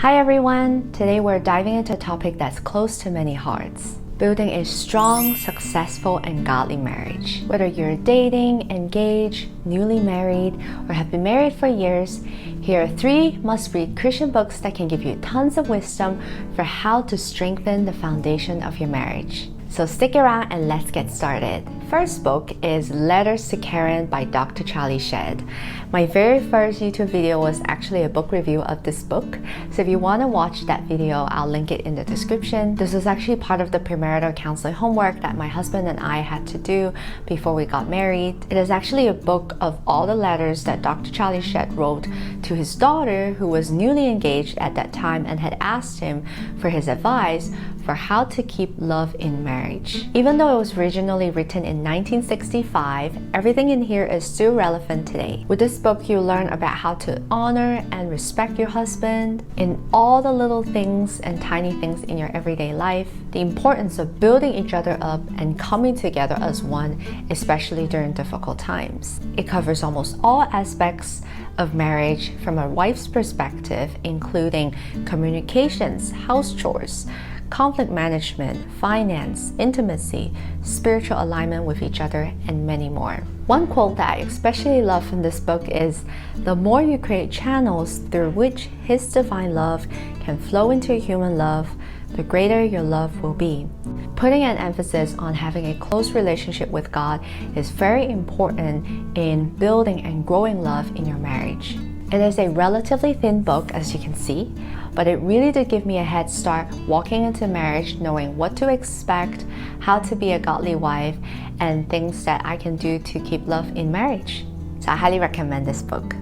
Hi everyone! Today we're diving into a topic that's close to many hearts. Building a strong, successful, and godly marriage. Whether you're dating, engaged, newly married, or have been married for years, here are 3 must-read Christian books that can give you tons of wisdom for how to strengthen the foundation of your marriage. So stick around and let's get started. First book is Letters to Karen by Dr. Charlie Shedd. My very first YouTube video was actually a book review of this book. So if you want to watch that video, I'll link it in the description. This was actually part of the premarital counseling homework that my husband and I had to do before we got married. It is actually a book of all the letters that Dr. Charlie Shedd wrote to his daughter, who was newly engaged at that time and had asked him for his advice for how to keep love in marriage. Even though it was originally written in 1965, everything in here is still relevant today. With this book, you learn about how to honor and respect your husband in all the little things and tiny things in your everyday life, the importance of building each other up and coming together as one, especially during difficult times. It covers almost all aspects of marriage from a wife's perspective, including communications, house chores, conflict management, finance, intimacy, spiritual alignment with each other, and many more. One quote that I especially love from this book is, "The more you create channels through which His divine love can flow into human love, the greater your love will be." Putting an emphasis on having a close relationship with God is very important in building and growing love in your marriage. It is a relatively thin book, as you can see, but it really did give me a head start walking into marriage, knowing what to expect, how to be a godly wife, and things that I can do to keep love in marriage. So I highly recommend this book.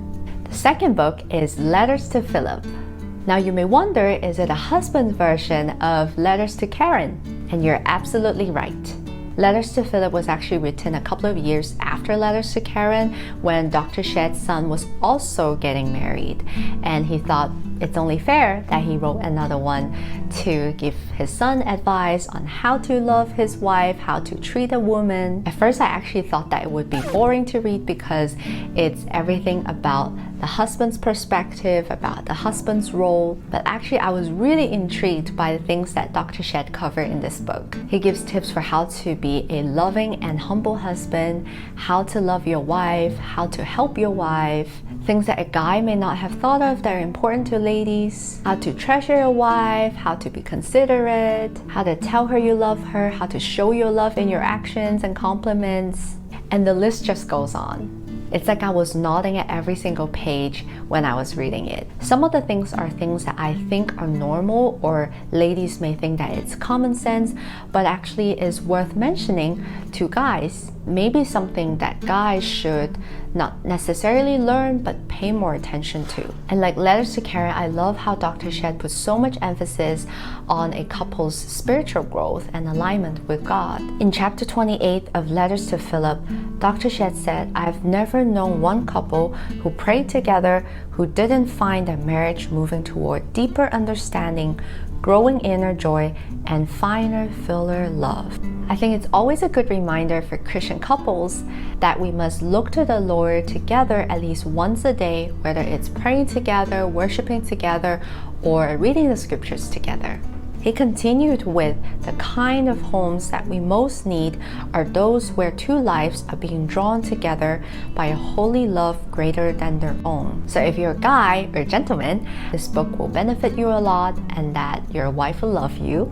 The second book is Letters to Philip. Now you may wonder, is it a husband's version of Letters to Karen? And you're absolutely right. Letters to Philip was actually written a couple of years after Letters to Karen, when Dr. Shedd's son was also getting married, and he thought it's only fair that he wrote another one to give his son advice on how to love his wife, how to treat a woman. At first I actually thought that it would be boring to read because it's everything about the husband's perspective, about the husband's role, but actually I was really intrigued by the things that Dr. Shedd covered in this book. He gives tips for how to be a loving and humble husband, how to love your wife, how to help your wife, things that a guy may not have thought of that are important to ladies, how to treasure your wife, how to be considerate, how to tell her you love her, how to show your love in your actions and compliments, and the list just goes on. It's like I was nodding at every single page when I was reading it. Some of the things are things that I think are normal, or ladies may think that it's common sense, but actually is worth mentioning to guys. Maybe something that guys should not necessarily learn, but pay more attention to. And like Letters to Karen, I love how Dr. Shedd puts so much emphasis on a couple's spiritual growth and alignment with God. In chapter 28 of Letters to Philip, Dr. Shedd said, "I've never known one couple who prayed together who didn't find their marriage moving toward deeper understanding, growing inner joy, and finer, fuller love." I think it's always a good reminder for Christian couples that we must look to the Lord together at least once a day, whether it's praying together, worshiping together, or reading the scriptures together. He continued with, "The kind of homes that we most need are those where 2 lives are being drawn together by a holy love greater than their own." So if you're a guy or gentleman, this book will benefit you a lot, and that your wife will love you.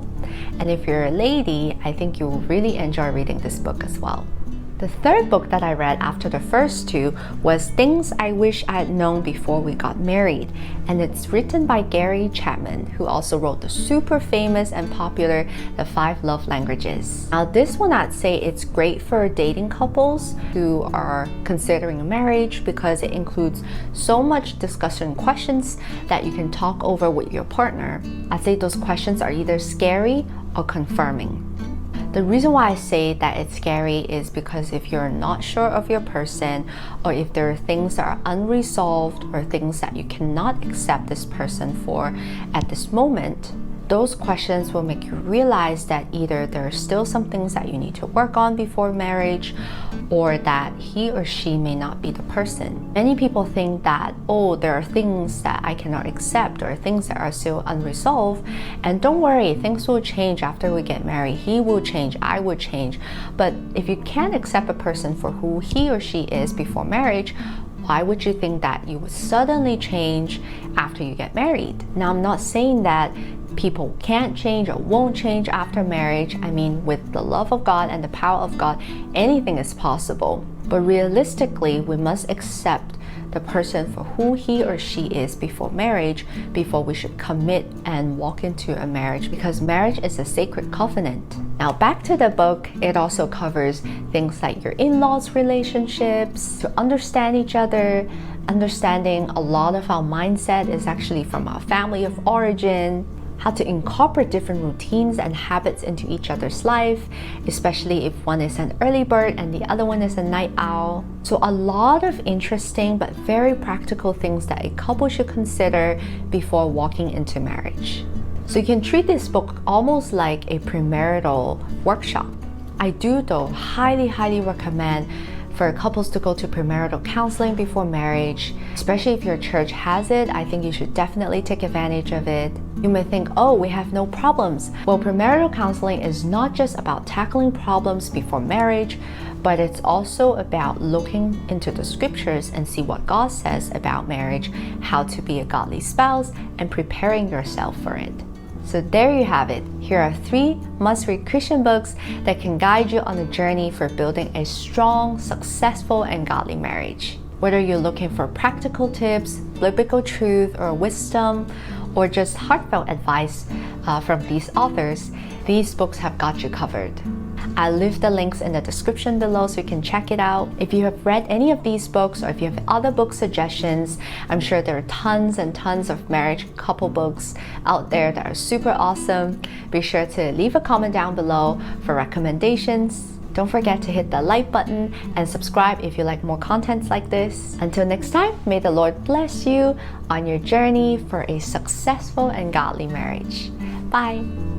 And if you're a lady, I think you'll really enjoy reading this book as well. The third book that I read after the first 2 was Things I Wish I Had Known Before We Got Married, and it's written by Gary Chapman, who also wrote the super famous and popular The 5 Love Languages. Now this one, I'd say it's great for dating couples who are considering a marriage because it includes so much discussion questions that you can talk over with your partner. I'd say those questions are either scary or confirming. The reason why I say that it's scary is because if you're not sure of your person, or if there are things that are unresolved or things that you cannot accept this person for at this moment, Those questions will make you realize that either there are still some things that you need to work on before marriage, or that he or she may not be the person. Many people think that, oh, there are things that I cannot accept or things that are still unresolved, and don't worry, things will change after we get married. He will change, I will change. But if you can't accept a person for who he or she is before marriage, why would you think that you would suddenly change after you get married? Now, I'm not saying that people can't change or won't change after marriage. I mean, with the love of God and the power of God, anything is possible. But realistically, we must accept the person for who he or she is before marriage, before we should commit and walk into a marriage, because marriage is a sacred covenant. Now, back to the book, it also covers things like your in-laws relationships, to understand each other, understanding a lot of our mindset is actually from our family of origin, how to incorporate different routines and habits into each other's life, especially if one is an early bird and the other one is a night owl. So a lot of interesting but very practical things that a couple should consider before walking into marriage. So you can treat this book almost like a premarital workshop. I do though highly recommend for couples to go to premarital counseling before marriage, especially if your church has it. I think you should definitely take advantage of it. You may think, oh, we have no problems. Well, premarital counseling is not just about tackling problems before marriage, but it's also about looking into the scriptures and see what God says about marriage, how to be a godly spouse, and preparing yourself for it. So there you have it. Here are 3 must-read Christian books that can guide you on a journey for building a strong, successful, and godly marriage. Whether you're looking for practical tips, biblical truth, or wisdom, or just heartfelt advice from these authors, these books have got you covered. I'll leave the links in the description below so you can check it out. If you have read any of these books, or if you have other book suggestions, I'm sure there are tons and tons of marriage couple books out there that are super awesome. Be sure to leave a comment down below for recommendations. Don't forget to hit the like button and subscribe if you like more contents like this. Until next time, may the Lord bless you on your journey for a successful and godly marriage. Bye!